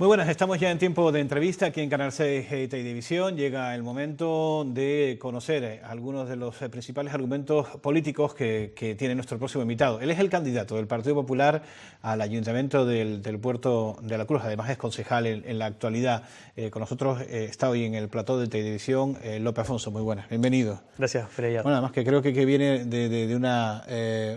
Muy buenas, estamos ya en tiempo de entrevista aquí en Canal 6 Televisión. Llega el momento de conocer algunos de los principales argumentos políticos que tiene nuestro próximo invitado. Él es el candidato del Partido Popular al Ayuntamiento del Puerto de la Cruz, además es concejal en la actualidad. Con nosotros está hoy en el plató de televisión Lope Afonso. Muy buenas, bienvenido. Gracias, Freya. Bueno, además que creo que viene de una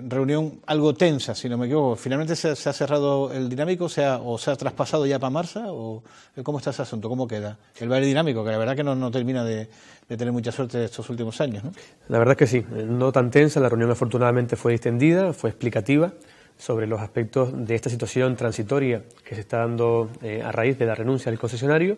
reunión algo tensa, si no me equivoco. ¿Finalmente se ha cerrado el dinámico o se ha traspasado ya para Marsa? ¿O cómo está ese asunto? ¿Cómo queda? El baile dinámico, que la verdad que no termina de tener mucha suerte estos últimos años, ¿no? La verdad es que sí, no tan tensa. La reunión afortunadamente fue distendida, fue explicativa sobre los aspectos de esta situación transitoria que se está dando a raíz de la renuncia del concesionario.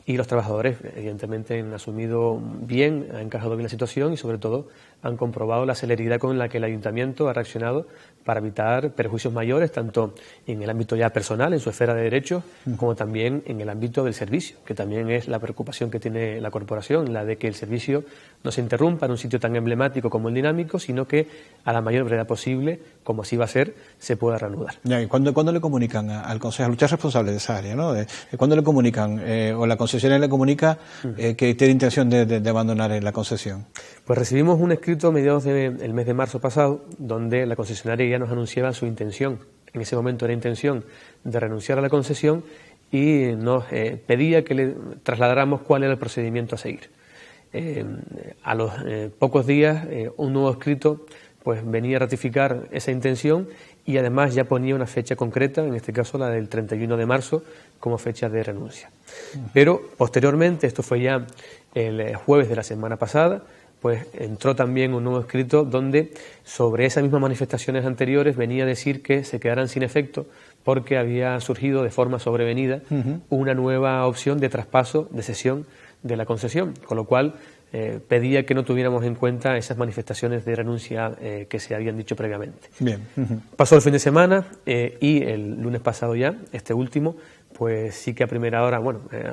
Y los trabajadores, evidentemente, han asumido bien, han encajado bien la situación y, sobre todo, han comprobado la celeridad con la que el Ayuntamiento ha reaccionado para evitar perjuicios mayores, tanto en el ámbito ya personal, en su esfera de derechos, como también en el ámbito del servicio, que también es la preocupación que tiene la corporación, la de que el servicio no se interrumpa en un sitio tan emblemático como el Dinámico, sino que a la mayor brevedad posible, como así va a ser, se pueda reanudar. Ya, ¿y cuándo le comunican al Consejo? Usted es responsable de esa área, ¿no? ¿Cuándo le comunican o la concesionaria le comunica que tiene intención de abandonar la concesión? Pues recibimos un escrito a mediados del mes de marzo pasado, donde la concesionaria ya nos anunciaba su intención. En ese momento era intención de renunciar a la concesión y nos pedía que le trasladáramos cuál era el procedimiento a seguir. A los pocos días, un nuevo escrito pues venía a ratificar esa intención y además ya ponía una fecha concreta, en este caso la del 31 de marzo, como fecha de renuncia. Pero posteriormente, esto fue ya el jueves de la semana pasada, pues entró también un nuevo escrito donde sobre esas mismas manifestaciones anteriores venía a decir que se quedaran sin efecto porque había surgido de forma sobrevenida una nueva opción de traspaso de cesión de la concesión, con lo cual pedía que no tuviéramos en cuenta esas manifestaciones de renuncia que se habían dicho previamente. Bien. Pasó el fin de semana y el lunes pasado ya, este último, pues sí que a primera hora,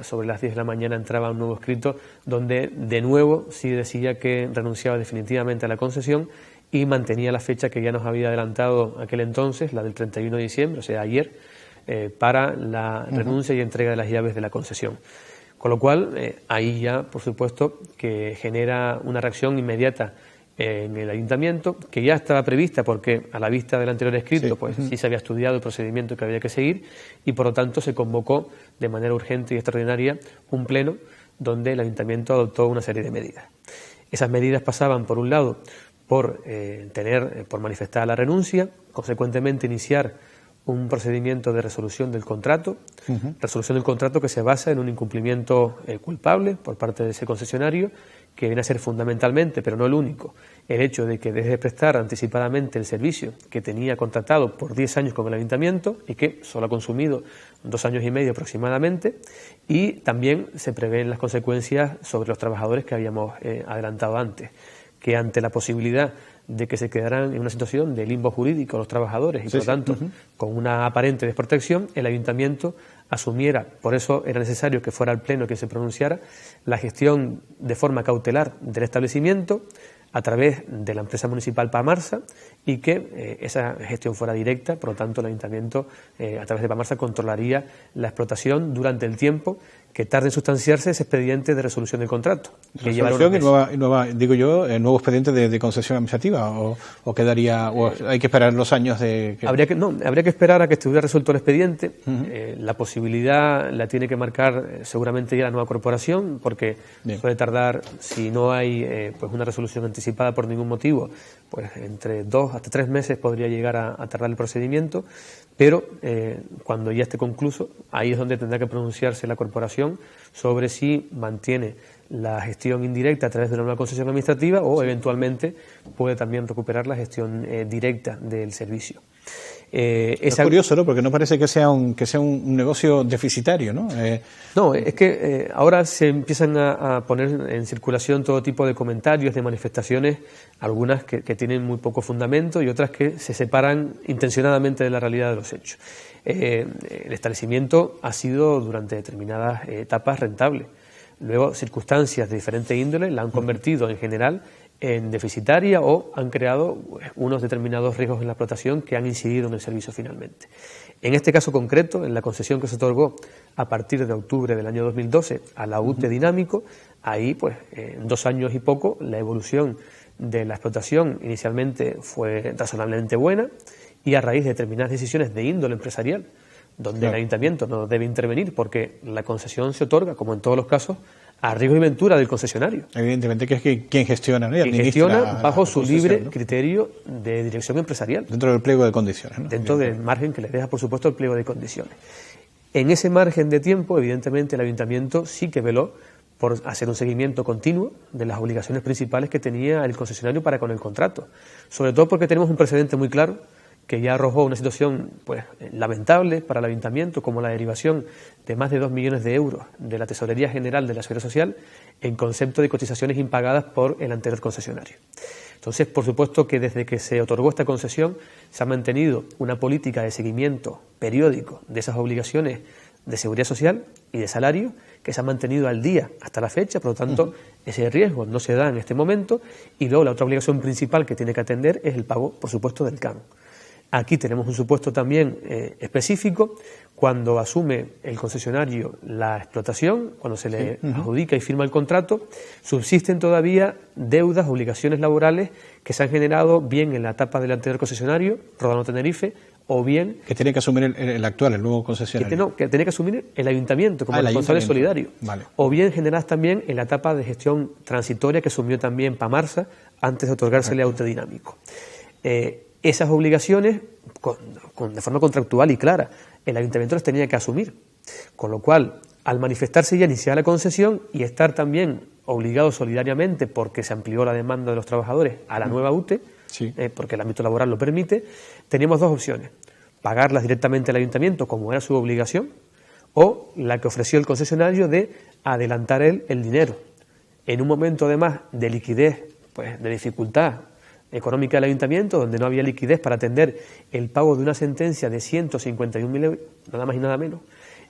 sobre las 10 de la mañana entraba un nuevo escrito donde de nuevo sí decía que renunciaba definitivamente a la concesión y mantenía la fecha que ya nos había adelantado aquel entonces, la del 31 de diciembre, o sea, ayer, para la renuncia y entrega de las llaves de la concesión. Con lo cual, ahí ya, por supuesto, que genera una reacción inmediata en el Ayuntamiento, que ya estaba prevista porque a la vista del anterior escrito, sí se había estudiado el procedimiento que había que seguir y por lo tanto se convocó de manera urgente y extraordinaria un pleno donde el Ayuntamiento adoptó una serie de medidas. Esas medidas pasaban, por un lado, por manifestar la renuncia, consecuentemente iniciar un procedimiento de resolución del contrato, resolución del contrato que se basa en un incumplimiento culpable por parte de ese concesionario, que viene a ser fundamentalmente, pero no el único, el hecho de que deje de prestar anticipadamente el servicio que tenía contratado por 10 años con el Ayuntamiento y que solo ha consumido 2 años y medio aproximadamente, y también se prevén las consecuencias sobre los trabajadores que habíamos adelantado antes, que ante la posibilidad de que se quedaran en una situación de limbo jurídico los trabajadores y por lo tanto con una aparente desprotección, el Ayuntamiento asumiera, por eso era necesario que fuera el Pleno quien se pronunciara, la gestión de forma cautelar del establecimiento a través de la empresa municipal Pamarsa y que esa gestión fuera directa, por lo tanto el Ayuntamiento a través de Pamarsa controlaría la explotación durante el tiempo que tarde en sustanciarse ese expediente de resolución del contrato. ¿Resolución y nuevo expediente de concesión administrativa o quedaría, o hay que esperar los años de...? Habría que esperar a que estuviera resuelto el expediente. La posibilidad la tiene que marcar seguramente ya la nueva corporación, porque suele tardar, si no hay pues una resolución anticipada por ningún motivo, pues entre 2 hasta 3 meses podría llegar a tardar el procedimiento, pero cuando ya esté concluso, ahí es donde tendrá que pronunciarse la corporación sobre si mantiene la gestión indirecta a través de una nueva concesión administrativa o eventualmente puede también recuperar la gestión directa del servicio. Es curioso, ¿no? Porque no parece que sea un negocio deficitario, ¿no? No, es que ahora se empiezan a poner en circulación todo tipo de comentarios, de manifestaciones, algunas que tienen muy poco fundamento y otras que se separan intencionadamente de la realidad de los hechos. El establecimiento ha sido durante determinadas etapas rentable. Luego, circunstancias de diferente índole la han convertido en general en deficitaria o han creado unos determinados riesgos en la explotación que han incidido en el servicio finalmente. En este caso concreto, en la concesión que se otorgó a partir de octubre del año 2012 a la UTE Dinámico, ahí pues en 2 años y poco la evolución de la explotación inicialmente fue razonablemente buena y a raíz de determinadas decisiones de índole empresarial, donde el ayuntamiento no debe intervenir porque la concesión se otorga, como en todos los casos, a riesgo y ventura del concesionario. Evidentemente que es quien gestiona, ¿no? Y quien gestiona bajo su libre criterio de dirección empresarial. Dentro del pliego de condiciones, ¿no? Dentro del margen que le deja, por supuesto, el pliego de condiciones. En ese margen de tiempo, evidentemente, el ayuntamiento sí que veló por hacer un seguimiento continuo de las obligaciones principales que tenía el concesionario para con el contrato. Sobre todo porque tenemos un precedente muy claro que ya arrojó una situación pues lamentable para el ayuntamiento, como la derivación de más de 2 millones de euros de la Tesorería General de la Seguridad Social en concepto de cotizaciones impagadas por el anterior concesionario. Entonces, por supuesto que desde que se otorgó esta concesión se ha mantenido una política de seguimiento periódico de esas obligaciones de seguridad social y de salario que se ha mantenido al día hasta la fecha, por lo tanto, ese riesgo no se da en este momento. Y luego la otra obligación principal que tiene que atender es el pago, por supuesto, del canon. Aquí tenemos un supuesto también específico, cuando asume el concesionario la explotación, cuando se le adjudica y firma el contrato, subsisten todavía deudas, obligaciones laborales que se han generado bien en la etapa del anterior concesionario, Ródano Tenerife, o bien... Que tiene que asumir el actual, el nuevo concesionario. Que tiene que asumir el ayuntamiento como responsable solidario. Vale. O bien generadas también en la etapa de gestión transitoria que asumió también Pamarsa antes de otorgársele a UTE Dinámico. Esas obligaciones, de forma contractual y clara, el ayuntamiento las tenía que asumir. Con lo cual, al manifestarse ya iniciada la concesión y estar también obligado solidariamente, porque se amplió la demanda de los trabajadores a la nueva UTE, porque el ámbito laboral lo permite, teníamos 2 opciones: pagarlas directamente al ayuntamiento, como era su obligación, o la que ofreció el concesionario de adelantar él el dinero. En un momento, además, de liquidez, pues de dificultad económica del ayuntamiento, donde no había liquidez para atender el pago de una sentencia de 151.000 euros, nada más y nada menos,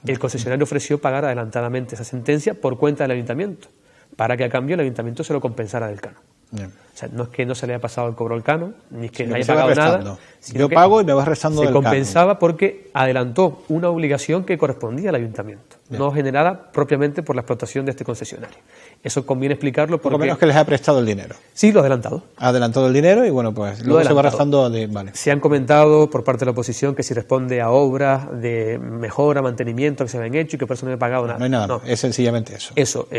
el concesionario ofreció pagar adelantadamente esa sentencia por cuenta del ayuntamiento, para que a cambio el ayuntamiento se lo compensara del canon. Bien. O sea, no es que no se le haya pasado el cobro al canon, ni es que no haya pagado nada. Yo pago y me vas restando del canon. Se compensaba porque adelantó una obligación que correspondía al ayuntamiento, no generada propiamente por la explotación de este concesionario. Eso conviene explicarlo porque... Por lo menos que les ha prestado el dinero. Sí, lo ha adelantado. Ha adelantado el dinero y bueno, pues luego se va restando de... Vale. Se han comentado por parte de la oposición que si responde a obras de mejora, mantenimiento que se habían hecho y que por eso no he pagado nada. No hay nada, es sencillamente eso. Eso,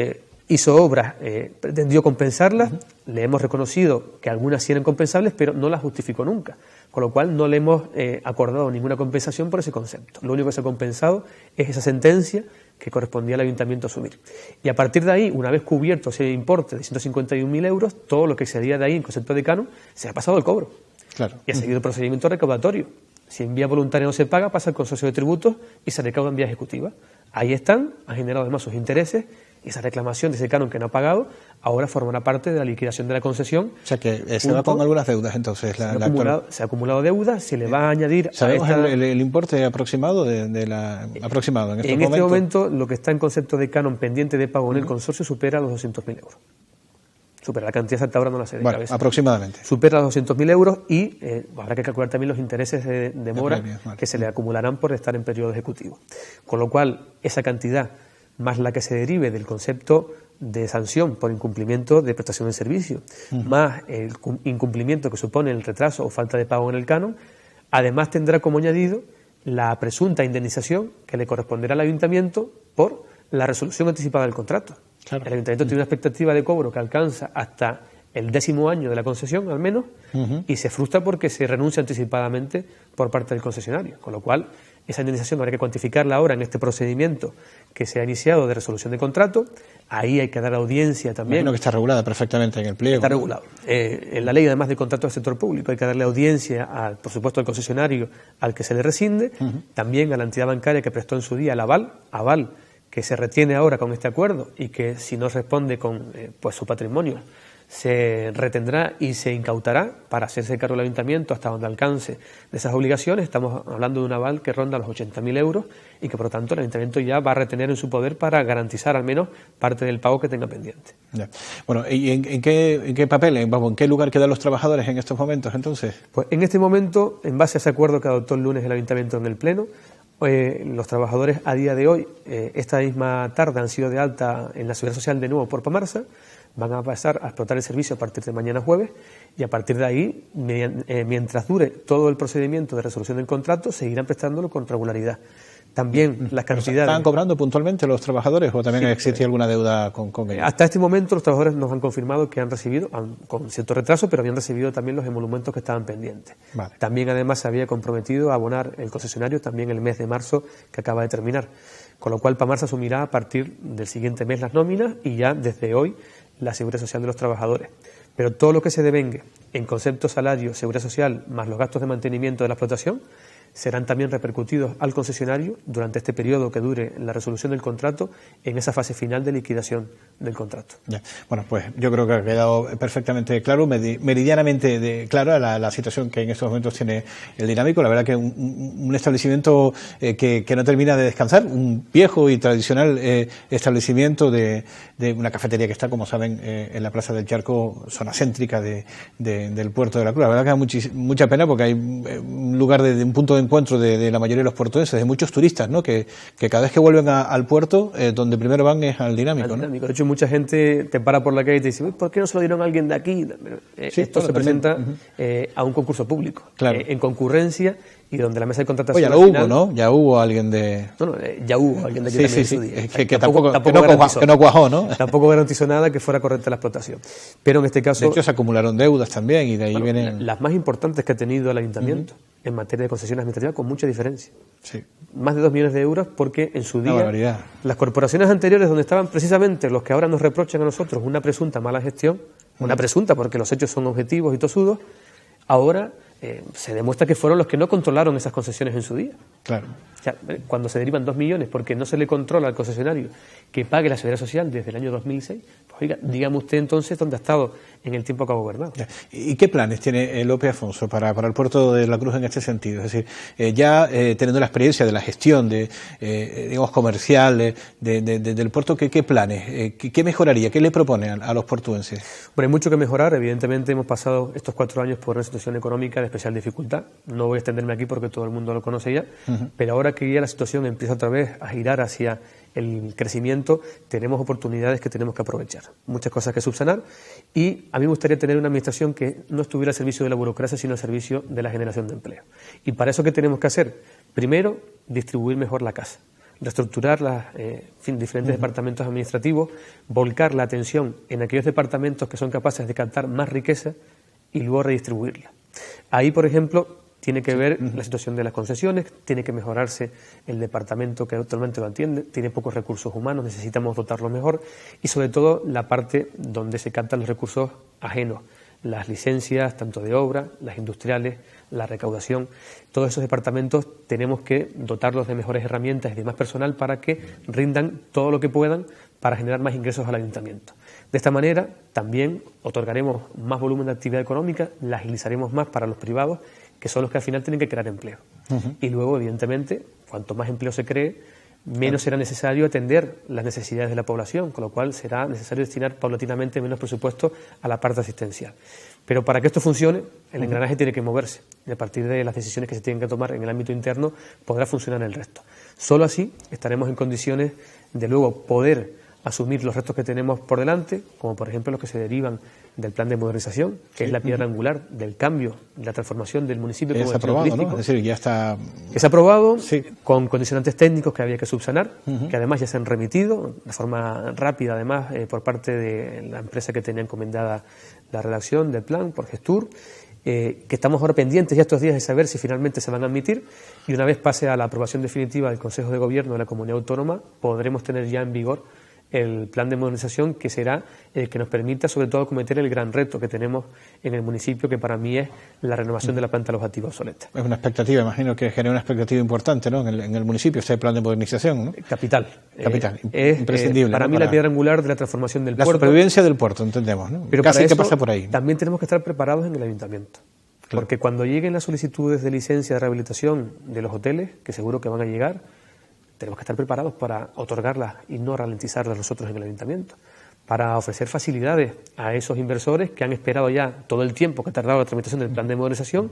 hizo obras, pretendió compensarlas, le hemos reconocido que algunas sí eran compensables, pero no las justificó nunca, con lo cual no le hemos acordado ninguna compensación por ese concepto. Lo único que se ha compensado es esa sentencia que correspondía al ayuntamiento asumir. Y a partir de ahí, una vez cubierto ese importe de 151.000 euros, todo lo que excedía de ahí en concepto de canon se ha pasado al cobro. Claro. Y ha seguido el procedimiento recaudatorio. Si en vía voluntaria no se paga, pasa al consorcio de tributos y se recauda en vía ejecutiva. Ahí están, han generado además sus intereses, y esa reclamación de ese canon que no ha pagado ahora formará parte de la liquidación de la concesión. O sea que se va con algunas deudas entonces. Se ha acumulado deuda, se le va a añadir... ¿Sabemos el importe aproximado aproximado en estos momentos? Este momento lo que está en concepto de canon pendiente de pago en el consorcio supera los 200.000 euros. Supera la cantidad exacta, ahora no la sé de cabeza. Aproximadamente. Supera los 200.000 euros y habrá que calcular también los intereses de mora que se le acumularán por estar en periodo ejecutivo. Con lo cual, esa cantidad más la que se derive del concepto de sanción por incumplimiento de prestación de servicio, más el incumplimiento que supone el retraso o falta de pago en el canon, además tendrá como añadido la presunta indemnización que le corresponderá al ayuntamiento por la resolución anticipada del contrato. Claro. El ayuntamiento tiene una expectativa de cobro que alcanza hasta el 10º año de la concesión, al menos, y se frustra porque se renuncia anticipadamente por parte del concesionario, con lo cual esa indemnización habrá que cuantificarla ahora en este procedimiento que se ha iniciado de resolución de contrato. Ahí hay que dar audiencia también. Imagino que está regulada perfectamente en el pliego. Está regulado. En la ley, además de contrato del sector público, hay que darle audiencia, por supuesto, al concesionario al que se le rescinde, también a la entidad bancaria que prestó en su día el aval que se retiene ahora con este acuerdo y que si no responde con pues su patrimonio se retendrá y se incautará para hacerse cargo del ayuntamiento hasta donde alcance de esas obligaciones. Estamos hablando de un aval que ronda los 80.000 euros y que por lo tanto el ayuntamiento ya va a retener en su poder para garantizar al menos parte del pago que tenga pendiente. Ya. Bueno, ¿y en qué papel, en qué lugar quedan los trabajadores en estos momentos entonces? Pues en este momento, en base a ese acuerdo que adoptó el lunes el ayuntamiento en el Pleno, los trabajadores a día de hoy, esta misma tarde, han sido de alta en la Seguridad Social de nuevo por Pamarsa, van a pasar a explotar el servicio a partir de mañana jueves y a partir de ahí, mientras dure todo el procedimiento de resolución del contrato, seguirán prestándolo con regularidad. También las cantidades... ¿Están cobrando puntualmente los trabajadores o también existe alguna deuda con ellos? Hasta este momento los trabajadores nos han confirmado que han recibido, con cierto retraso, pero habían recibido también los emolumentos que estaban pendientes. Vale. También además se había comprometido a abonar el concesionario también el mes de marzo que acaba de terminar. Con lo cual Pamarsa asumirá a partir del siguiente mes las nóminas y ya desde hoy la seguridad social de los trabajadores. Pero todo lo que se devengue en concepto salario, seguridad social, más los gastos de mantenimiento de la explotación, serán también repercutidos al concesionario durante este periodo que dure la resolución del contrato en esa fase final de liquidación del contrato. Ya. Bueno, pues yo creo que ha quedado perfectamente claro, meridianamente clara la situación que en estos momentos tiene el Dinámico. La verdad que un establecimiento que no termina de descansar, un viejo y tradicional establecimiento de una cafetería que está, como saben, en la Plaza del Charco, zona céntrica del Puerto de la Cruz. La verdad que da mucha pena porque hay un lugar de un punto de encuentro de la mayoría de los portuenses, de muchos turistas, ¿no? Que cada vez que vuelven al puerto, donde primero van es al Dinámico, ¿no? De hecho, mucha gente te para por la calle y te dice, ¿por qué no se lo dieron a alguien de aquí? Sí, esto se presenta a un concurso público, claro, en concurrencia, y donde la mesa de contratación... ya lo hubo, ¿no? Ya hubo alguien de... ya hubo alguien de aquí también en su día. Que no cuajó, ¿no? Tampoco garantizó nada que fuera correcta la explotación. Pero en este caso... De hecho, se acumularon deudas también y de ahí vienen... Las más importantes que ha tenido el ayuntamiento en materia de concesiones administrativas, con mucha diferencia. Sí. Más de 2 millones de euros porque en su día las corporaciones anteriores, donde estaban precisamente los que ahora nos reprochan a nosotros una presunta mala gestión, una presunta porque los hechos son objetivos y tosudos, ahora se demuestra que fueron los que no controlaron esas concesiones en su día. Claro. O sea, cuando se derivan 2 millones porque no se le controla al concesionario que pague la seguridad social desde el año 2006, pues oiga, dígame usted entonces dónde ha estado en el tiempo que ha gobernado. ¿Y qué planes tiene López Afonso para el Puerto de la Cruz en este sentido? Es decir, ya teniendo la experiencia de la gestión digamos comercial del puerto, ¿qué planes? ¿Qué mejoraría? ¿Qué le propone a los portuenses? Bueno, hay mucho que mejorar. Evidentemente hemos pasado estos 4 años por una situación económica de especial dificultad. No voy a extenderme aquí porque todo el mundo lo conoce ya, pero ahora que ya la situación empieza otra vez a girar hacia el crecimiento, tenemos oportunidades que tenemos que aprovechar, muchas cosas que subsanar, y a mí me gustaría tener una administración que no estuviera al servicio de la burocracia, sino al servicio de la generación de empleo. Y para eso, ¿qué tenemos que hacer? Primero, distribuir mejor la casa, reestructurar los diferentes departamentos administrativos, volcar la atención en aquellos departamentos que son capaces de captar más riqueza y luego redistribuirla. Ahí, por ejemplo, tiene que ver la situación de las concesiones, tiene que mejorarse el departamento que actualmente lo atiende, tiene pocos recursos humanos, necesitamos dotarlo mejor, y sobre todo la parte donde se captan los recursos ajenos, las licencias tanto de obra, las industriales, la recaudación. Todos esos departamentos tenemos que dotarlos de mejores herramientas y de más personal para que rindan todo lo que puedan para generar más ingresos al ayuntamiento. De esta manera también otorgaremos más volumen de actividad económica, la agilizaremos más para los privados, que son los que al final tienen que crear empleo. Y luego, evidentemente, cuanto más empleo se cree, menos será necesario atender las necesidades de la población, con lo cual será necesario destinar paulatinamente menos presupuesto a la parte asistencial. Pero para que esto funcione, el engranaje tiene que moverse, y a partir de las decisiones que se tienen que tomar en el ámbito interno, podrá funcionar el resto. Solo así estaremos en condiciones de luego poder asumir los retos que tenemos por delante, como por ejemplo los que se derivan del plan de modernización, que es la piedra angular del cambio, de la transformación del municipio como destino turístico. ¿No? Es decir, ya está... Que se ha aprobado, con condicionantes técnicos que había que subsanar, que además ya se han remitido de forma rápida, además, por parte de la empresa que tenía encomendada la redacción del plan, por Gestur, que estamos ahora pendientes ya estos días de saber si finalmente se van a admitir, y una vez pase a la aprobación definitiva del Consejo de Gobierno de la Comunidad Autónoma, podremos tener ya en vigor el plan de modernización, que será el que nos permita sobre todo acometer el gran reto que tenemos en el municipio, que para mí es la renovación de la planta alojativa obsoleta. Es una expectativa, imagino que genera una expectativa importante, ¿no?, en el municipio, este plan de modernización, ¿no? Capital. Es imprescindible. Para mí la piedra angular de la transformación del puerto. La supervivencia del puerto, entendemos, ¿no? Pero casi para que eso pasa por ahí, ¿no? También tenemos que estar preparados en el ayuntamiento. Claro. Porque cuando lleguen las solicitudes de licencia de rehabilitación de los hoteles, que seguro que van a llegar, tenemos que estar preparados para otorgarlas y no ralentizarlas nosotros en el ayuntamiento, para ofrecer facilidades a esos inversores que han esperado ya todo el tiempo que ha tardado la tramitación del plan de modernización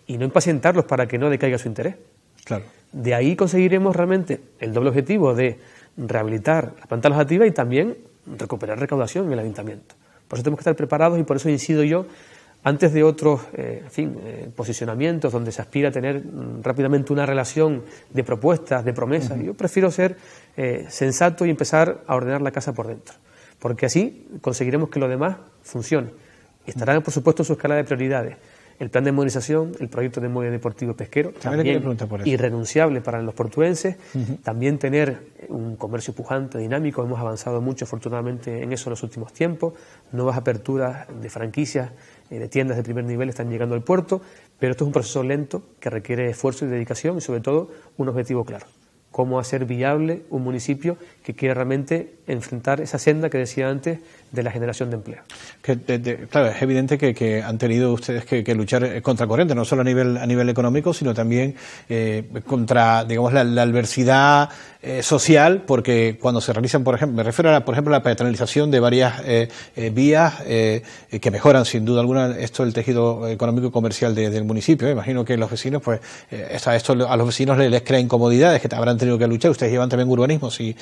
y no impacientarlos para que no decaiga su interés. Claro. De ahí conseguiremos realmente el doble objetivo de rehabilitar la planta alojativa y también recuperar recaudación en el ayuntamiento. Por eso tenemos que estar preparados y por eso incido yo, antes de otros posicionamientos donde se aspira a tener rápidamente una relación de propuestas, de promesas, yo prefiero ser sensato y empezar a ordenar la casa por dentro, porque así conseguiremos que lo demás funcione. Estarán, por supuesto, en su escala de prioridades el plan de modernización, el proyecto de muelle deportivo pesquero, también irrenunciable para los portuenses, también tener un comercio pujante, dinámico, hemos avanzado mucho afortunadamente en eso en los últimos tiempos, nuevas aperturas de franquicias, de tiendas de primer nivel están llegando al puerto, pero esto es un proceso lento que requiere esfuerzo y dedicación y sobre todo un objetivo claro: cómo hacer viable un municipio que quiera realmente enfrentar esa senda que decía antes de la generación de empleo. Claro, es evidente que han tenido ustedes que luchar contra corriente, no solo a nivel económico, sino también contra, digamos, la adversidad social, porque cuando se realizan, por ejemplo, me refiero a, por ejemplo, a la peatonalización de varias vías que mejoran sin duda alguna el tejido económico y comercial del municipio. Imagino que los vecinos, pues, esto a los vecinos les crea incomodidades que habrán tenido que luchar. Ustedes llevan también urbanismo, si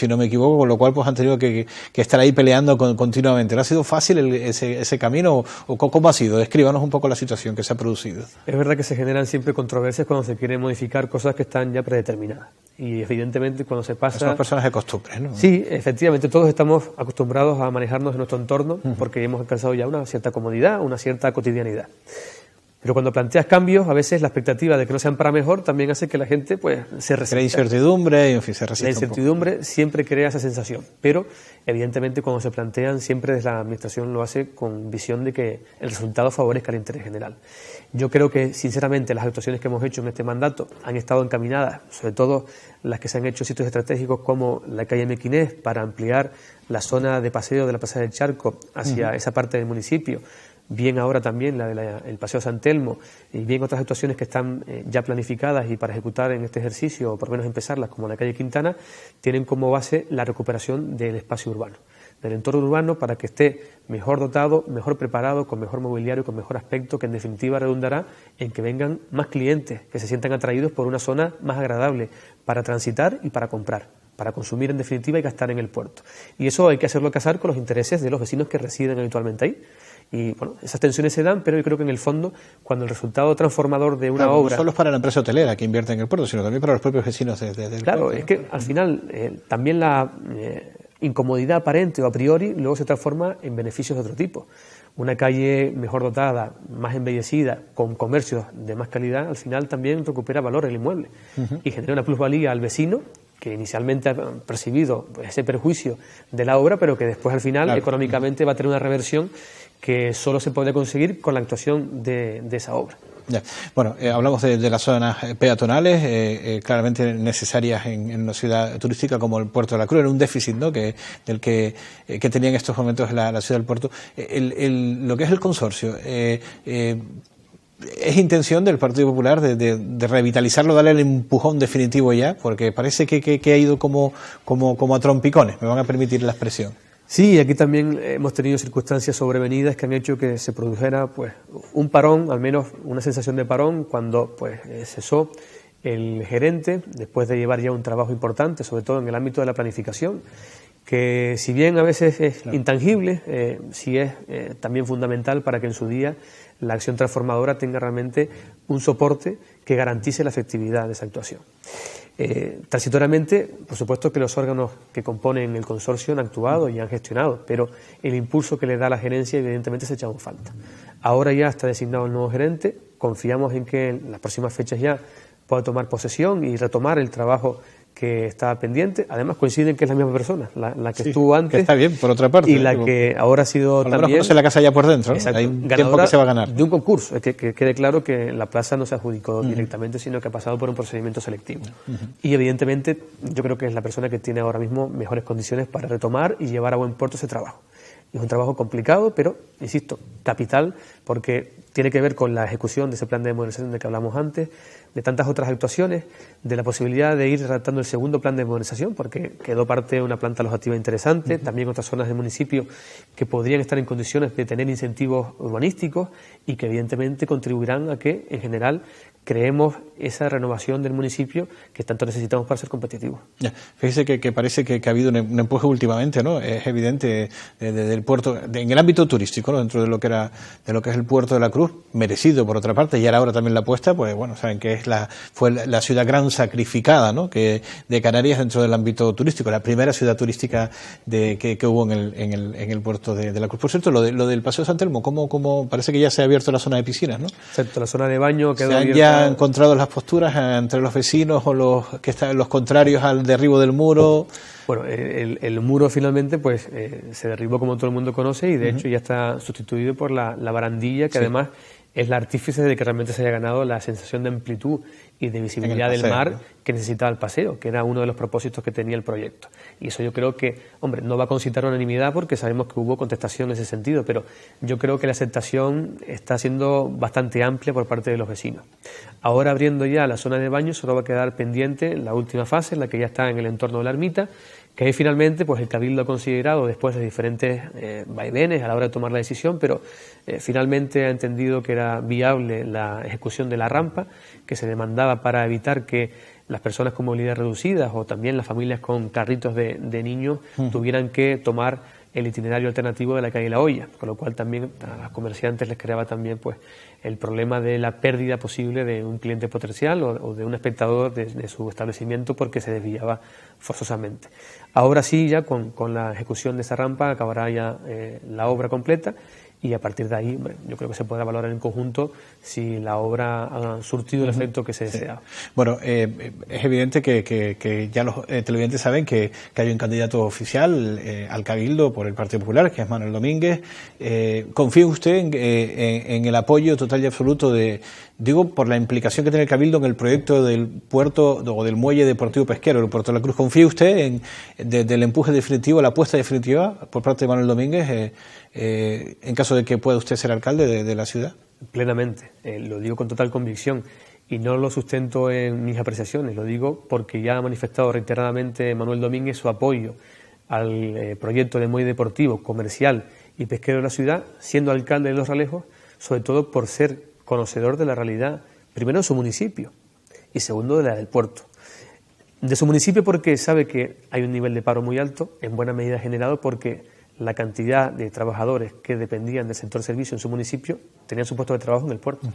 no me equivoco, con lo cual pues han tenido que estar ahí peleando continuamente. ¿No ha sido fácil ese camino o cómo ha sido? Descríbanos un poco la situación que se ha producido. Es verdad que se generan siempre controversias cuando se quieren modificar cosas que están ya predeterminadas. Y evidentemente cuando se pasa... Somos personas de costumbres, ¿no? Sí, efectivamente, todos estamos acostumbrados a manejarnos en nuestro entorno porque hemos alcanzado ya una cierta comodidad, una cierta cotidianidad. Pero cuando planteas cambios, a veces la expectativa de que no sean para mejor también hace que la gente pues se resista. Crea incertidumbre y en fin, se resiste. La incertidumbre siempre crea esa sensación, pero evidentemente cuando se plantean siempre desde la Administración lo hace con visión de que el resultado favorezca el interés general. Yo creo que sinceramente las actuaciones que hemos hecho en este mandato han estado encaminadas, sobre todo las que se han hecho en sitios estratégicos como la calle Mequinés para ampliar la zona de paseo de la Plaza del Charco hacia esa parte del municipio, bien ahora también la del Paseo San Telmo y bien otras actuaciones que están ya planificadas y para ejecutar en este ejercicio, o por lo menos empezarlas, como la calle Quintana, tienen como base la recuperación del espacio urbano, del entorno urbano, para que esté mejor dotado, mejor preparado, con mejor mobiliario, con mejor aspecto, que en definitiva redundará en que vengan más clientes, que se sientan atraídos por una zona más agradable para transitar y para comprar, para consumir en definitiva y gastar en el puerto. Y eso hay que hacerlo casar con los intereses de los vecinos que residen habitualmente ahí. Y bueno, esas tensiones se dan, pero yo creo que en el fondo, cuando el resultado transformador de una obra... No solo es para la empresa hotelera que invierte en el puerto, sino también para los propios vecinos del puerto. Claro, es que al final también la incomodidad aparente o a priori luego se transforma en beneficios de otro tipo. Una calle mejor dotada, más embellecida, con comercios de más calidad, al final también recupera valor el inmueble y genera una plusvalía al vecino, que inicialmente ha percibido ese perjuicio de la obra, pero que después al final económicamente va a tener una reversión que solo se puede conseguir con la actuación de esa obra. Ya. Bueno, hablamos de las zonas peatonales, claramente necesarias en una ciudad turística como el Puerto de la Cruz, era un déficit, ¿no?, del que tenía en estos momentos la ciudad del puerto. Lo que es el consorcio, ¿es intención del Partido Popular de revitalizarlo, darle el empujón definitivo ya? Porque parece que ha ido como a trompicones, me van a permitir la expresión. Sí, aquí también hemos tenido circunstancias sobrevenidas que han hecho que se produjera pues un parón, al menos una sensación de parón, cuando pues cesó el gerente, después de llevar ya un trabajo importante, sobre todo en el ámbito de la planificación, que si bien a veces es intangible, sí es también fundamental para que en su día la acción transformadora tenga realmente un soporte que garantice la efectividad de esa actuación. Transitoriamente, por supuesto que los órganos que componen el consorcio han actuado y han gestionado, pero el impulso que le da la gerencia evidentemente se echa en falta. Ahora ya está designado el nuevo gerente, confiamos en que en las próximas fechas ya pueda tomar posesión y retomar el trabajo que está pendiente. Además coinciden que es la misma persona, la que sí, estuvo antes. Que está bien, por otra parte. Y la que ahora ha sido por lo menos también... conoce la casa ya por dentro, ¿no? Exacto, Hay un tiempo que se va a ganar. de un concurso. Que quede claro que la plaza no se adjudicó directamente, sino que ha pasado por un procedimiento selectivo. Y evidentemente yo creo que es la persona que tiene ahora mismo mejores condiciones para retomar y llevar a buen puerto ese trabajo. Es un trabajo complicado, pero, insisto, capital, porque tiene que ver con la ejecución de ese plan de modernización del que hablamos antes, de tantas otras actuaciones, de la posibilidad de ir redactando el segundo plan de modernización, porque quedó parte una planta alojativa interesante, también otras zonas del municipio que podrían estar en condiciones de tener incentivos urbanísticos y que evidentemente contribuirán a que, en general, creemos esa renovación del municipio que tanto necesitamos para ser competitivos. Ya, fíjese que parece que ha habido un empuje últimamente, ¿no? Es evidente del puerto, en el ámbito turístico, ¿no? Dentro de lo que es el puerto de la Cruz, merecido por otra parte, y ahora también la apuesta, pues bueno, saben que fue la ciudad gran sacrificada, ¿no? Que de Canarias dentro del ámbito turístico, la primera ciudad turística que hubo en el puerto de la Cruz. Por cierto, lo del Paseo San Telmo, ¿cómo parece que ya se ha abierto la zona de piscinas, ¿no? Excepto la zona de baño quedó abierta. Ya han encontrado las posturas entre los vecinos o los contrarios al derribo del muro. Bueno, el muro finalmente pues se derribó, como todo el mundo conoce, y de hecho ya está sustituido por la barandilla, que además es la artífice de que realmente se haya ganado la sensación de amplitud y de visibilidad del mar que necesitaba el paseo, que era uno de los propósitos que tenía el proyecto. Y eso yo creo que, hombre, no va a concitar unanimidad porque sabemos que hubo contestación en ese sentido, pero yo creo que la aceptación está siendo bastante amplia por parte de los vecinos. Ahora, abriendo ya la zona de baño, solo va a quedar pendiente la última fase, la que ya está en el entorno de la ermita, que ahí finalmente pues el Cabildo ha considerado, después de diferentes vaivenes a la hora de tomar la decisión, pero finalmente ha entendido que era viable la ejecución de la rampa que se demandaba para evitar que las personas con movilidad reducida o también las familias con carritos de niños tuvieran que tomar el itinerario alternativo de la calle La Hoya, con lo cual también a los comerciantes les creaba también pues el problema de la pérdida posible de un cliente potencial o de un espectador de su establecimiento porque se desviaba forzosamente. Ahora sí, ya con la ejecución de esa rampa acabará ya la obra completa, y a partir de ahí, bueno, yo creo que se podrá valorar en conjunto si la obra ha surtido el efecto que se deseaba. Bueno, es evidente que ya los televidentes saben que hay un candidato oficial al Cabildo por el Partido Popular, que es Manuel Domínguez. ¿Confía usted en el apoyo total y absoluto digo, por la implicación que tiene el Cabildo en el proyecto del puerto o del muelle deportivo pesquero, el Puerto de la Cruz? ¿Confía usted del empuje definitivo, la apuesta definitiva por parte de Manuel Domínguez en caso de que pueda usted ser alcalde de la ciudad? Plenamente, lo digo con total convicción y no lo sustento en mis apreciaciones, lo digo porque ya ha manifestado reiteradamente Manuel Domínguez su apoyo al proyecto de muelle deportivo, comercial y pesquero de la ciudad, siendo alcalde de Los Realejos, sobre todo por ser conocedor de la realidad, primero de su municipio y segundo de la del puerto. De su municipio porque sabe que hay un nivel de paro muy alto, en buena medida generado porque la cantidad de trabajadores que dependían del sector servicio en su municipio tenían su puesto de trabajo en el puerto.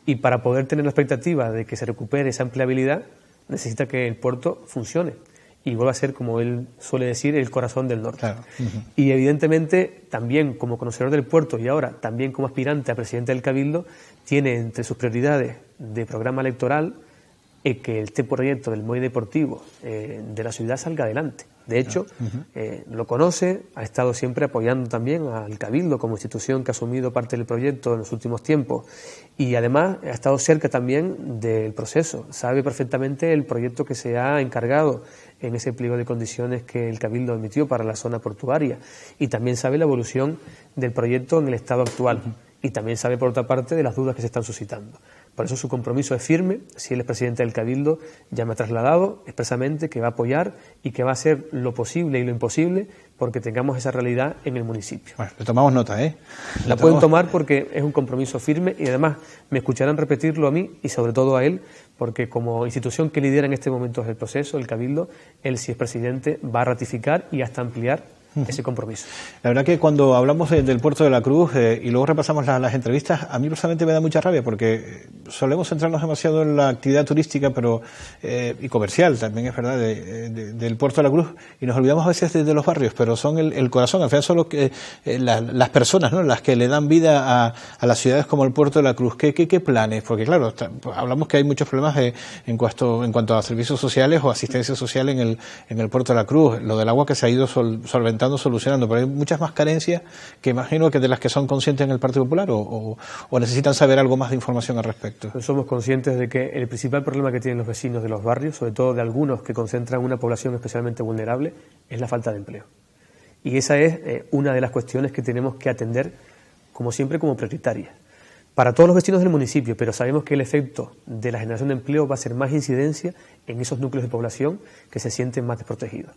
Y para poder tener la expectativa de que se recupere esa empleabilidad, necesita que el puerto funcione y vuelva a ser, como él suele decir, el corazón del norte. Claro. Y evidentemente, también como conocedor del puerto y ahora también como aspirante a presidente del Cabildo, tiene entre sus prioridades de programa electoral que este proyecto del muelle deportivo de la ciudad salga adelante. De hecho, lo conoce, ha estado siempre apoyando también al Cabildo como institución que ha asumido parte del proyecto en los últimos tiempos y además ha estado cerca también del proceso. Sabe perfectamente el proyecto que se ha encargado en ese pliego de condiciones que el Cabildo emitió para la zona portuaria y también sabe la evolución del proyecto en el estado actual y también sabe, por otra parte, de las dudas que se están suscitando. Por eso su compromiso es firme. Si él es presidente del Cabildo, ya me ha trasladado expresamente que va a apoyar y que va a hacer lo posible y lo imposible porque tengamos esa realidad en el municipio. Bueno, le tomamos nota, La pueden tomar porque es un compromiso firme y además me escucharán repetirlo a mí y sobre todo a él, porque como institución que lidera en este momento el proceso, el Cabildo, él, si es presidente, va a ratificar y hasta ampliar ese compromiso. La verdad que cuando hablamos del Puerto de la Cruz y luego repasamos las entrevistas, a mí personalmente me da mucha rabia porque solemos centrarnos demasiado en la actividad turística pero y comercial, también es verdad, del Puerto de la Cruz, y nos olvidamos a veces de los barrios, pero son el corazón, al final son las personas, ¿no?, las que le dan vida a las ciudades como el Puerto de la Cruz. ¿Qué planes? Porque claro, hablamos que hay muchos problemas en cuanto a servicios sociales o asistencia social en el Puerto de la Cruz, lo del agua que se ha ido solventando, solucionando, pero hay muchas más carencias que imagino que de las que son conscientes en el Partido Popular o necesitan saber algo más de información al respecto. Somos conscientes de que el principal problema que tienen los vecinos de los barrios, sobre todo de algunos que concentran una población especialmente vulnerable, es la falta de empleo. Y esa es una de las cuestiones que tenemos que atender, como siempre, como prioritaria. Para todos los vecinos del municipio, pero sabemos que el efecto de la generación de empleo va a ser más incidencia en esos núcleos de población que se sienten más desprotegidos.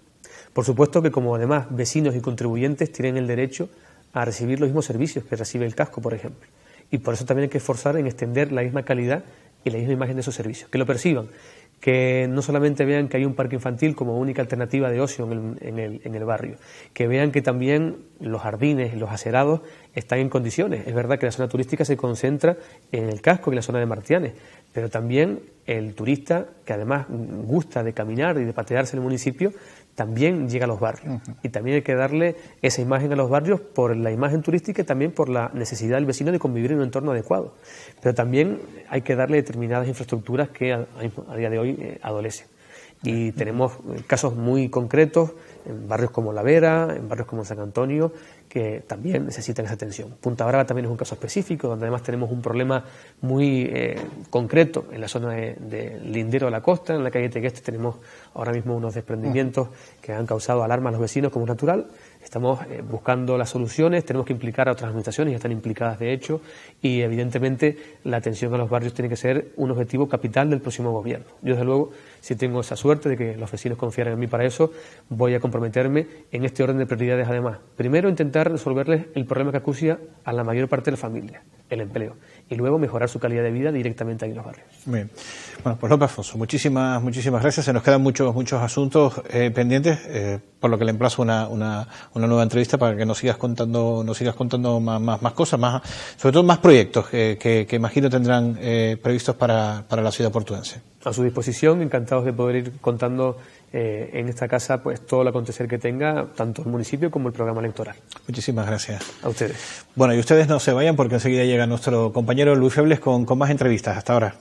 Por supuesto que como además vecinos y contribuyentes tienen el derecho a recibir los mismos servicios que recibe el casco, por ejemplo. Y por eso también hay que esforzar en extender la misma calidad y la misma imagen de esos servicios, que lo perciban, que no solamente vean que hay un parque infantil como única alternativa de ocio en el barrio, que vean que también los jardines y los acerados están en condiciones. Es verdad que la zona turística se concentra en el casco y en la zona de Martianes, pero también el turista, que además gusta de caminar y de patearse en el municipio, también llega a los barrios. Y también hay que darle esa imagen a los barrios por la imagen turística y también por la necesidad del vecino de convivir en un entorno adecuado. Pero también hay que darle determinadas infraestructuras que a día de hoy adolecen. Y tenemos casos muy concretos en barrios como La Vera, en barrios como San Antonio, que también necesitan esa atención. Punta Brava también es un caso específico, donde además tenemos un problema muy concreto en la zona de Lindero de la Costa, en la calle Tegueste tenemos ahora mismo unos desprendimientos que han causado alarma a los vecinos, como es natural. Estamos buscando las soluciones, tenemos que implicar a otras administraciones, ya están implicadas de hecho, y evidentemente la atención a los barrios tiene que ser un objetivo capital del próximo gobierno. Yo desde luego, si tengo esa suerte de que los vecinos confiaran en mí para eso, voy a comprometerme en este orden de prioridades además. Primero, intentar resolverles el problema que acucia a la mayor parte de las familias, el empleo, y luego mejorar su calidad de vida directamente ahí en los barrios. Bien. Bueno, pues López Afonso, muchísimas gracias. Se nos quedan muchos asuntos pendientes, por lo que le emplazo una nueva entrevista para que nos sigas contando más cosas, sobre todo más proyectos que imagino tendrán previstos para la ciudad portuense. A su disposición, encantados de poder ir contando en esta casa pues todo el acontecer que tenga, tanto el municipio como el programa electoral. Muchísimas gracias. A ustedes. Bueno, y ustedes no se vayan porque enseguida llega nuestro compañero Luis Febles con más entrevistas. Hasta ahora.